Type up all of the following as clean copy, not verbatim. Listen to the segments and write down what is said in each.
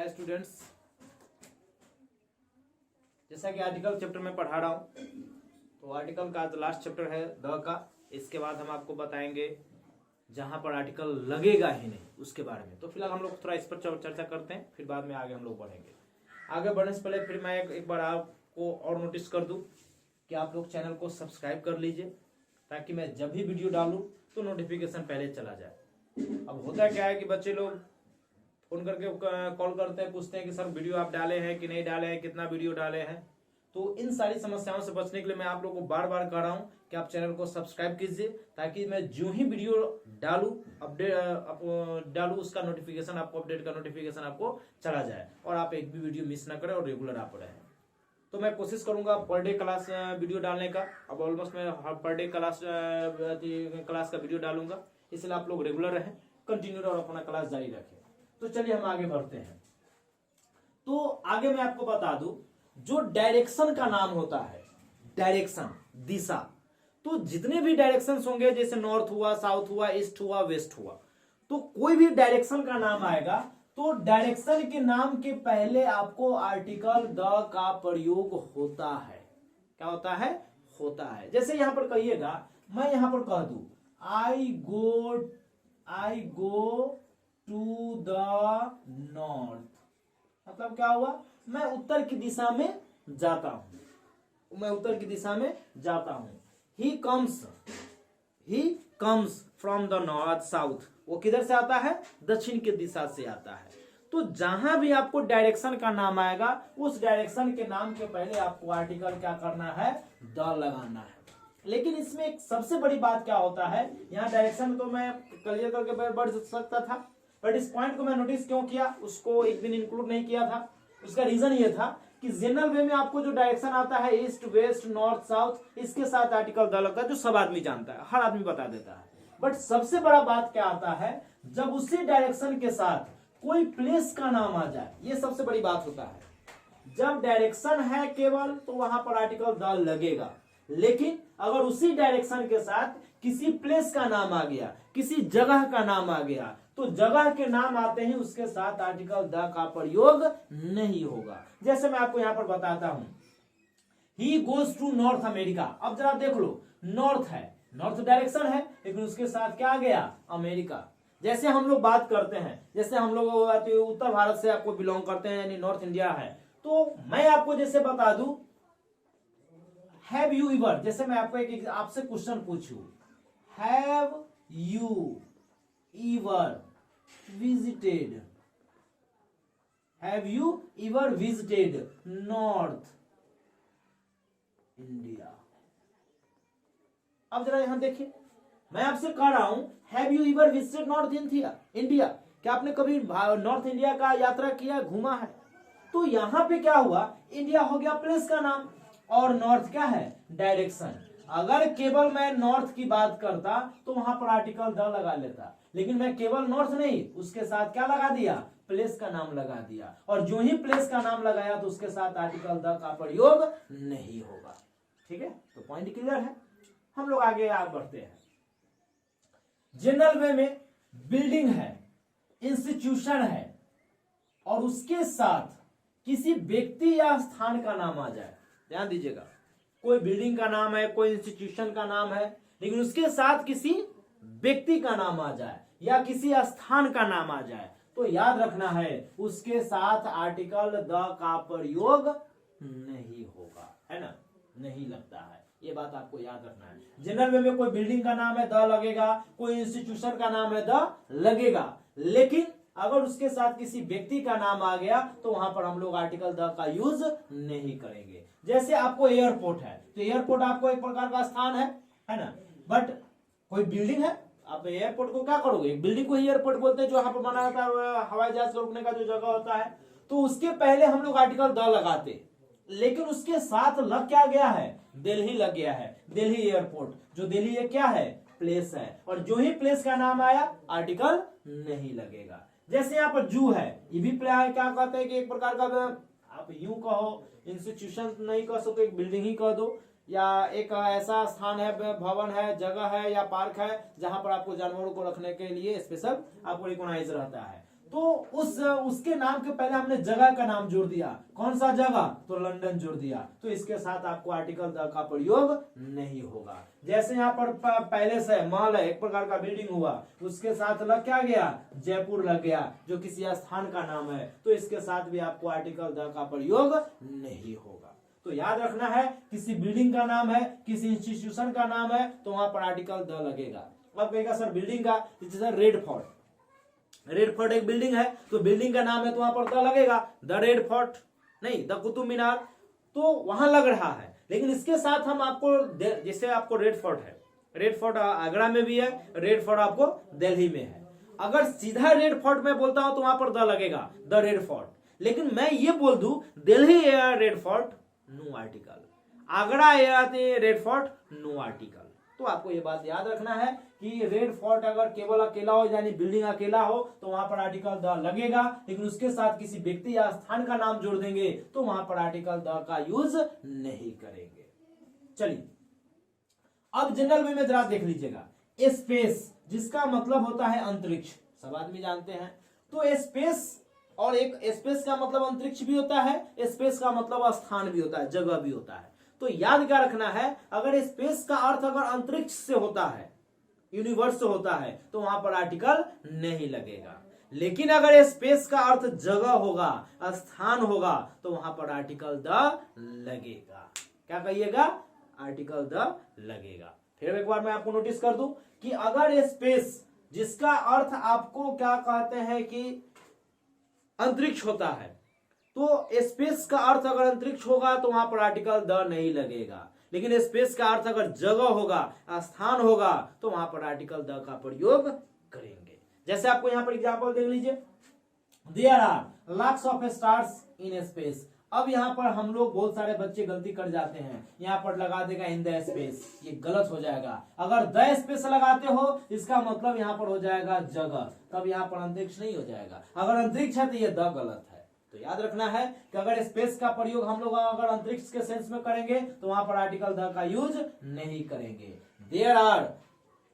Hi students, जैसा कि article chapter में पढ़ा रहा हूँ, तो आर्टिकल का लास्ट चैप्टर है द का। इसके बाद हम आपको बताएंगे जहाँ पर आर्टिकल लगेगा ही नहीं उसके बारे में। तो फिलहाल हम लोग थोड़ा इस पर चर्चा करते हैं, फिर बाद में आगे हम लोग बढ़ेंगे। आगे बढ़ने से पहले फिर मैं एक बार आपको और नोटिस कर दूँ कि आप लोग चैनल को सब्सक्राइब कर लीजिए, ताकि मैं जब भी वीडियो डालूँ तो नोटिफिकेशन पहले चला जाए। अब होता क्या है कि बच्चे लोग फोन करके कॉल करते हैं, पूछते हैं कि सर वीडियो आप डाले हैं कि नहीं डाले हैं, कितना वीडियो डाले हैं। तो इन सारी समस्याओं से बचने के लिए मैं आप लोगों को बार बार कह रहा हूँ कि आप चैनल को सब्सक्राइब कीजिए, ताकि मैं जो ही वीडियो डालूँ डालूँ उसका नोटिफिकेशन आपको, अपडेट का नोटिफिकेशन आपको चला जाए और आप एक भी वीडियो मिस ना करें और रेगुलर आप रहें। तो मैं कोशिश करूंगा पर डे क्लास वीडियो डालने का। अब ऑलमोस्ट मैं पर डे क्लास का वीडियो डालूंगा, इसलिए आप लोग रेगुलर रहें, कंटिन्यू और अपना क्लास जारी रखें। तो चलिए हम आगे बढ़ते हैं। तो आगे मैं आपको बता दूं, जो डायरेक्शन का नाम होता है, डायरेक्शन दिशा, तो जितने भी डायरेक्शंस होंगे, जैसे नॉर्थ हुआ, साउथ हुआ, ईस्ट हुआ, वेस्ट हुआ, तो कोई भी डायरेक्शन का नाम आएगा तो डायरेक्शन के नाम के पहले आपको आर्टिकल द का प्रयोग होता है। क्या होता है? होता है। जैसे यहां पर कहिएगा, मैं यहां पर कह दूं आई गो टू द नॉर्थ, मतलब क्या हुआ? मैं उत्तर की दिशा में जाता हूं, मैं उत्तर की दिशा में जाता हूं। He comes from the north south, वो किधर से आता है? दक्षिण की दिशा से आता है। तो जहां भी आपको डायरेक्शन का नाम आएगा, उस डायरेक्शन के नाम के पहले आपको आर्टिकल क्या करना है? द लगाना है। लेकिन इसमें एक सबसे बड़ी बात क्या होता है, यहाँ डायरेक्शन तो मैं क्लियर करके बढ़ सकता था, बट इस पॉइंट को मैं नोटिस क्यों किया, उसको एक दिन इंक्लूड नहीं किया था। उसका रीजन ये था कि जनरल वे में आपको जो डायरेक्शन आता है, ईस्ट वेस्ट नॉर्थ साउथ, इसके साथ आर्टिकल द लगता है, जो सब आदमी जानता है, हर आदमी बता देता है। बट सबसे बड़ा बात क्या आता है, जब उसी डायरेक्शन के साथ कोई प्लेस का नाम आ जाए, ये सबसे बड़ी बात होता है। जब डायरेक्शन है केवल, तो वहां पर आर्टिकल द लगेगा। लेकिन अगर उसी डायरेक्शन के साथ किसी प्लेस का नाम आ गया, किसी जगह का नाम आ गया, तो जगह के नाम आते ही उसके साथ आर्टिकल द का प्रयोग नहीं होगा। जैसे मैं आपको यहां पर बताता हूं, he goes to north America. अब जरा देख लो, नॉर्थ है, नॉर्थ डायरेक्शन है, लेकिन उसके साथ क्या आ गया? अमेरिका। जैसे हम लोग बात करते हैं, जैसे हम लोग उत्तर भारत से आपको बिलोंग करते हैं, यानी नॉर्थ इंडिया है, तो मैं आपको जैसे बता दूं, हैव यू इवर, जैसे मैं आपको एक आपसे क्वेश्चन पूछूं, have you इवर visited, have you इवर visited north India? अब जरा यहां देखिए, मैं आपसे कह रहा हूं, have you इवर visited north India? क्या आपने कभी नॉर्थ इंडिया का यात्रा किया, घूमा है? तो यहां पे क्या हुआ, इंडिया हो गया प्लेस का नाम, और नॉर्थ क्या है? डायरेक्शन। अगर केवल मैं नॉर्थ की बात करता तो वहां पर आर्टिकल द लगा लेता, लेकिन मैं केवल नॉर्थ नहीं, उसके साथ क्या लगा दिया? प्लेस का नाम लगा दिया। और जो ही प्लेस का नाम लगाया तो उसके साथ आर्टिकल द का प्रयोग नहीं होगा। ठीक है, तो पॉइंट क्लियर है। हम लोग आगे बढ़ते हैं। जनरल वे में बिल्डिंग है, इंस्टीट्यूशन है, और उसके साथ किसी व्यक्ति या स्थान का नाम आ जाए, ध्यान दीजिएगा, कोई बिल्डिंग का नाम है, कोई इंस्टीट्यूशन का नाम है, लेकिन उसके साथ किसी व्यक्ति का नाम आ जाए या किसी स्थान का नाम आ जाए, तो याद रखना है उसके साथ आर्टिकल द का प्रयोग नहीं होगा, है ना? नहीं लगता है, ये बात आपको याद रखना है। जनरल वे में कोई बिल्डिंग का नाम है, द लगेगा, कोई इंस्टीट्यूशन का नाम है, द लगेगा, लेकिन अगर उसके साथ किसी व्यक्ति का नाम आ गया तो वहां पर हम लोग आर्टिकल द का यूज नहीं करेंगे। जैसे आपको एयरपोर्ट है, तो एयरपोर्ट आपको एक प्रकार का स्थान है ना, बट कोई बिल्डिंग है, आप एयरपोर्ट को क्या करोगे? बिल्डिंग को ही एयरपोर्ट बोलते हैं, जो यहाँ पर बना होता है, हवाई जहाज का रुकने का जो जगह होता है। तो उसके पहले हम लोग आर्टिकल द लगाते, लेकिन उसके साथ लग क्या गया है? दिल्ली लग गया है, दिल्ली एयरपोर्ट। जो दिल्ली है क्या है? प्लेस है, और जो ही प्लेस का नाम आया आर्टिकल नहीं लगेगा। जैसे यहाँ पर जू है, ये भी क्या कहते हैं कि एक प्रकार का, आप यूं कहो, इंस्टीट्यूशन नहीं कह सकते, एक बिल्डिंग ही कह दो, या एक ऐसा स्थान है, भवन है, जगह है या पार्क है, जहां पर आपको जानवरों को रखने के लिए स्पेशल आपको रिकॉग्नाइज रहता है। तो उसके नाम के पहले हमने जगह का नाम जोड़ दिया। कौन सा जगह? तो लंदन जोड़ दिया। तो इसके साथ आपको आर्टिकल द का प्रयोग नहीं होगा। जैसे यहाँ पर पैलेस है, महल है, एक प्रकार का बिल्डिंग हुआ, उसके साथ लग क्या गया? जयपुर लग गया, जो किसी स्थान का नाम है, तो इसके साथ भी आपको आर्टिकल द का प्रयोग नहीं होगा। तो याद रखना है, किसी बिल्डिंग का नाम है, किसी इंस्टीट्यूशन का नाम है, तो वहां पर आर्टिकल द लगेगा। अब कहेगा सर बिल्डिंग का, जैसे रेड फोर्ट, रेड फोर्ट एक बिल्डिंग है, तो बिल्डिंग का नाम है तो वहां पर द लगेगा, द रेड फोर्ट, नहीं द कुतुब मीनार, तो वहां लग रहा है। लेकिन इसके साथ हम आपको, जैसे आपको रेड फोर्ट है, रेड फोर्ट आगरा में भी है, रेड फोर्ट आपको दिल्ली में है। अगर सीधा रेड फोर्ट में बोलता हूं तो वहां पर द लगेगा, द रेड फोर्ट। लेकिन मैं ये बोल दूं Delhi are red fort, no article, Agra are red fort, no article. तो आपको ये बात याद रखना है कि रेड फोर्ट अगर केवल अकेला हो, यानी बिल्डिंग अकेला हो, तो वहां पर आर्टिकल द लगेगा। लेकिन उसके साथ किसी व्यक्ति या स्थान का नाम जोड़ देंगे तो वहां पर आर्टिकल द का यूज नहीं करेंगे। चलिए अब जनरल वे में जरा देख लीजिएगा, स्पेस जिसका मतलब होता है अंतरिक्ष, सब आदमी जानते हैं। तो स्पेस, और एक स्पेस का मतलब अंतरिक्ष भी होता है, स्पेस का मतलब स्थान भी होता है, जगह भी होता है। तो याद क्या रखना है, अगर स्पेस का अर्थ अगर अंतरिक्ष से होता है, यूनिवर्स से होता है, तो वहां पर आर्टिकल नहीं लगेगा। लेकिन अगर स्पेस का अर्थ जगह होगा, स्थान होगा, तो वहां पर आर्टिकल द लगेगा। क्या कहिएगा? आर्टिकल द लगेगा। फिर एक बार मैं आपको नोटिस कर दूं कि अगर स्पेस जिसका अर्थ आपको क्या कहते हैं कि अंतरिक्ष होता है, तो स्पेस का अर्थ अगर अंतरिक्ष होगा तो वहां पर आर्टिकल द नहीं लगेगा। लेकिन स्पेस का अर्थ अगर जगह होगा, स्थान होगा, तो वहां पर आर्टिकल द का प्रयोग करेंगे। जैसे आपको यहां पर एग्जांपल देख लीजिए, there are lakhs of stars in space. अब यहां पर हम लोग बहुत सारे बच्चे गलती कर जाते हैं, यहां पर लगा देगा इन द स्पेस, ये गलत हो जाएगा। अगर द स्पेस लगाते हो इसका मतलब यहां पर हो जाएगा जगह, तब यहां पर अंतरिक्ष नहीं हो जाएगा। अगर अंतरिक्ष है तो ये द गलत है। तो याद रखना है कि अगर स्पेस का प्रयोग हम लोग अगर अंतरिक्ष के सेंस में करेंगे तो वहां पर आर्टिकल द का यूज नहीं करेंगे। There are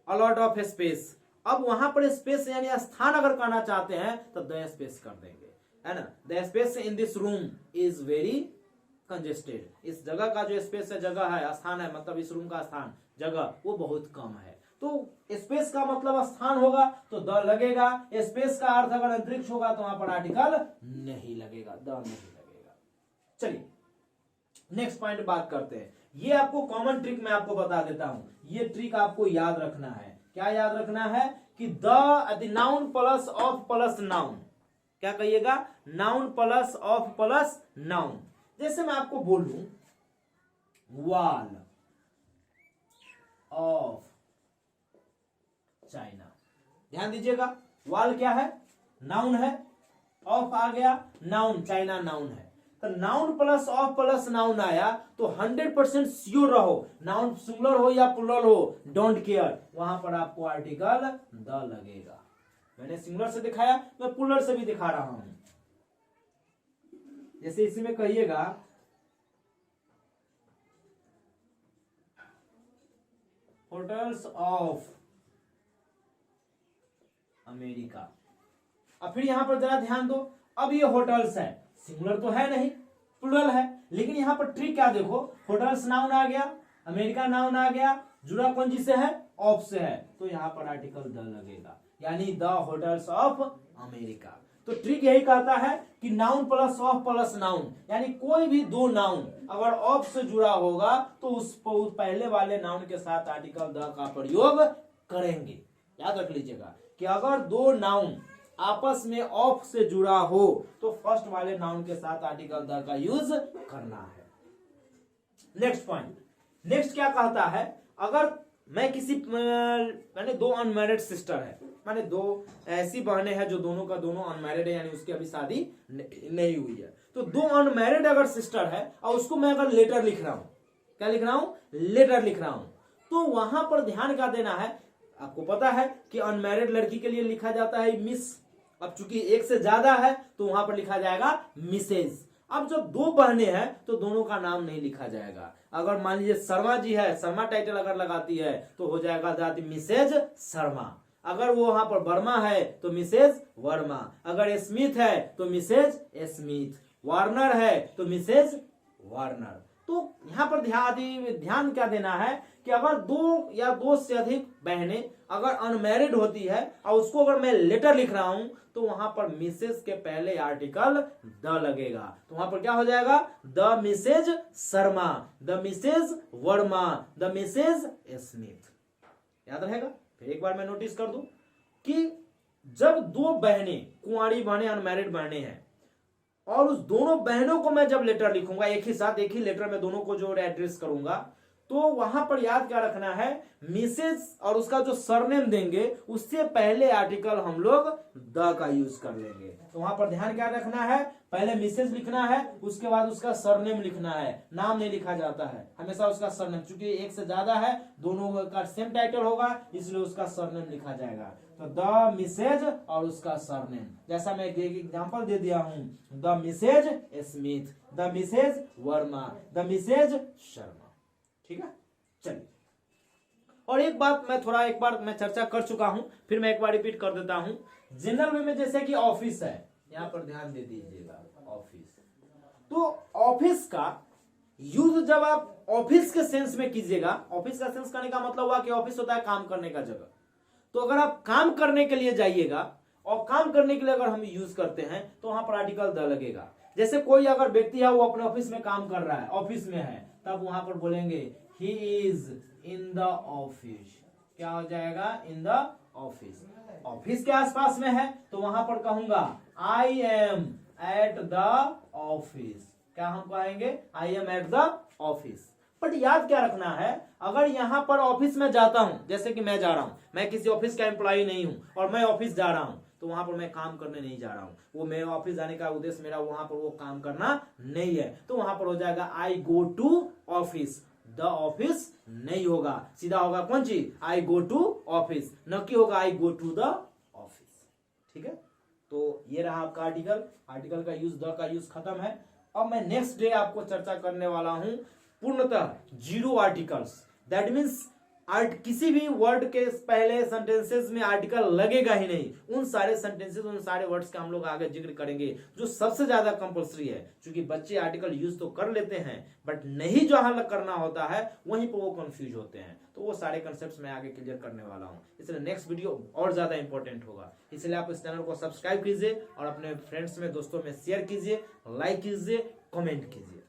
a lot of space, अब वहां पर स्पेस यानी स्थान अगर कहना चाहते हैं तो द स्पेस कर देंगे, है ना। The space in this room is very congested, इस जगह का जो स्पेस है, जगह है, स्थान है, मतलब इस रूम का स्थान, जगह, वो बहुत कम है। तो स्पेस का मतलब स्थान होगा तो द लगेगा, स्पेस का अर्थ अगर अंतरिक्ष होगा तो वहां पर आर्टिकल नहीं लगेगा, द नहीं लगेगा। चलिए नेक्स्ट पॉइंट बात करते हैं। ये आपको कॉमन ट्रिक मैं आपको बता देता हूं, ये ट्रिक आपको याद रखना है। क्या याद रखना है कि the noun plus of plus noun, क्या कहिएगा? Noun plus of plus noun. जैसे मैं आपको बोलूं वॉल ऑफ चाइना, ध्यान दीजिएगा, वॉल क्या है? नाउन है, ऑफ आ गया, नाउन, चाइना नाउन है। तो noun plus of plus noun आया तो 100% श्योर रहो, नाउन सिंगुलर हो या प्लुरल हो, डोंट केयर, वहां पर आपको आर्टिकल द लगेगा। मैंने सिंगुलर से दिखाया, मैं प्लुरल से भी दिखा रहा हूं। जैसे इसी में कहिएगा होटल्स ऑफ अमेरिका। अब फिर यहां पर जरा ध्यान दो, अब ये होटल्स है, सिंगुलर तो है नहीं, प्लुरल है, लेकिन यहां पर ट्रिक क्या देखो, होटल्स नाउन आ गया, अमेरिका नाउन आ गया, जुड़ा कौन जी से है? ऑफ से है, तो यहां पर आर्टिकल द लगेगा, यानी द होटल्स ऑफ अमेरिका। तो ट्रिक यही कहता है कि noun plus of plus noun, यानी कोई भी दो नाउन अगर ऑफ से जुड़ा होगा तो उस पहले वाले नाउन के साथ आर्टिकल द का प्रयोग करेंगे। याद रख लीजिएगा कि अगर दो नाउन आपस में ऑफ से जुड़ा हो तो फर्स्ट वाले नाउन के साथ आर्टिकल द का यूज करना है। नेक्स्ट पॉइंट, नेक्स्ट क्या कहता है, अगर मैं किसी, मैंने दो अनमैरिड सिस्टर है, माने दो ऐसी बहनें हैं जो दोनों का दोनों अनमैरिड है, यानी उसकी अभी शादी नहीं हुई है, तो दो अनमैरिड अगर सिस्टर है और उसको मैं अगर लेटर लिख रहा हूं, क्या लिख रहा हूं? लेटर लिख रहा हूं, तो वहां पर ध्यान क्या देना है, आपको पता है कि अनमैरिड लड़की के लिए लिखा जाता है मिस, अब चूंकि एक से ज्यादा है तो वहां पर लिखा जाएगा मिसेज। अब जब दो बहनें हैं तो दोनों का नाम नहीं लिखा जाएगा। अगर मान लीजिए शर्मा जी है, शर्मा टाइटल अगर लगाती है तो हो जाएगा मिसेज शर्मा। अगर वो वहां पर वर्मा है तो मिसेज वर्मा, अगर स्मिथ है तो मिसेज स्मिथ, वार्नर है तो मिसेज वार्नर। तो यहां पर ध्यान क्या देना है कि अगर दो या दो से अधिक बहनें अगर अनमैरिड होती है और उसको अगर मैं लेटर लिख रहा हूं तो वहां पर मिसेज के पहले आर्टिकल द लगेगा। तो वहां पर क्या हो जाएगा, the Mrs Sharma, the Mrs Verma, the Mrs Smith. याद रहेगा। फिर एक बार मैं नोटिस कर दूं कि जब दो बहनें, कुंवारी बहनें, अनमैरिड बहनें हैं और उस दोनों बहनों को मैं जब लेटर लिखूंगा एक ही साथ, एक ही लेटर में दोनों को जो एड्रेस करूंगा, तो वहां पर याद क्या रखना है, मिसेज और उसका जो सरनेम देंगे उससे पहले आर्टिकल हम लोग द का यूज कर लेंगे। तो वहां पर ध्यान क्या रखना है, पहले मिसेज लिखना है, उसके बाद उसका सरनेम लिखना है, नाम नहीं लिखा जाता है, हमेशा उसका सरनेम, चूंकि एक से ज्यादा है, दोनों का सेम टाइटल होगा इसलिए उसका सरनेम लिखा जाएगा। तो द मिसेज और उसका सरनेम, जैसा मैं एक एग्जांपल दे दिया हूं, the Mrs Smith, the Mrs Verma, the Mrs Sharma. ठीक है, चलिए। और एक बात मैं एक बार मैं चर्चा कर चुका हूं, फिर मैं एक बार रिपीट कर देता हूं। जनरल वे में जैसे कि ऑफिस है, यहां पर ध्यान दे दीजिएगा, ऑफिस, तो ऑफिस का यूज जब आप ऑफिस के सेंस में कीजिएगा, ऑफिस का सेंस करने का मतलब हुआ कि ऑफिस होता है काम करने का जगह। तो अगर आप काम करने के लिए जाइएगा और काम करने के लिए अगर हम यूज करते हैं तो वहां पर आर्टिकल द लगेगा। जैसे कोई अगर व्यक्ति है वो अपने ऑफिस में काम कर रहा है, ऑफिस में है, तब वहां पर बोलेंगे he is in the office. क्या हो जाएगा, इन द ऑफिस। ऑफिस के आसपास में है तो वहां पर कहूंगा I am at the office. क्या हम कहेंगे, I am at the office. But याद क्या रखना है, अगर यहां पर ऑफिस में जाता हूं, जैसे कि मैं जा रहा हूं, मैं किसी ऑफिस का एम्प्लॉय नहीं हूं और मैं ऑफिस जा रहा हूं, तो वहां पर मैं काम करने नहीं जा रहा हूं, वो मेरे ऑफिस जाने का उद्देश्य मेरा वहां पर वो काम करना नहीं है, तो वहां पर हो जाएगा I go to office. The office नहीं होगा, सीधा होगा कौन चीज, आई गो टू ऑफिस, न कि होगा आई गो टू द ऑफिस। ठीक है, तो ये रहा आपका आर्टिकल। आर्टिकल का यूज, द का यूज खत्म है। अब मैं नेक्स्ट डे आपको चर्चा करने वाला हूं पूर्णतः जीरो आर्टिकल्स। दैट मीन्स किसी भी वर्ड के पहले सेंटेंसेस में आर्टिकल लगेगा ही नहीं। उन सारे सेंटेंसेस, उन सारे वर्ड्स का हम लोग आगे जिक्र करेंगे जो सबसे ज्यादा कंपल्सरी है, क्योंकि बच्चे आर्टिकल यूज तो कर लेते हैं बट नहीं जहां करना होता है वहीं पर वो कंफ्यूज होते हैं। तो वो सारे कंसेप्ट्स मैं आगे क्लियर करने वाला हूं, इसलिए नेक्स्ट वीडियो और ज्यादा इंपॉर्टेंट होगा। इसलिए आप इस चैनल को सब्सक्राइब कीजिए और अपने फ्रेंड्स में, दोस्तों में शेयर कीजिए, लाइक कीजिए, कमेंट कीजिए।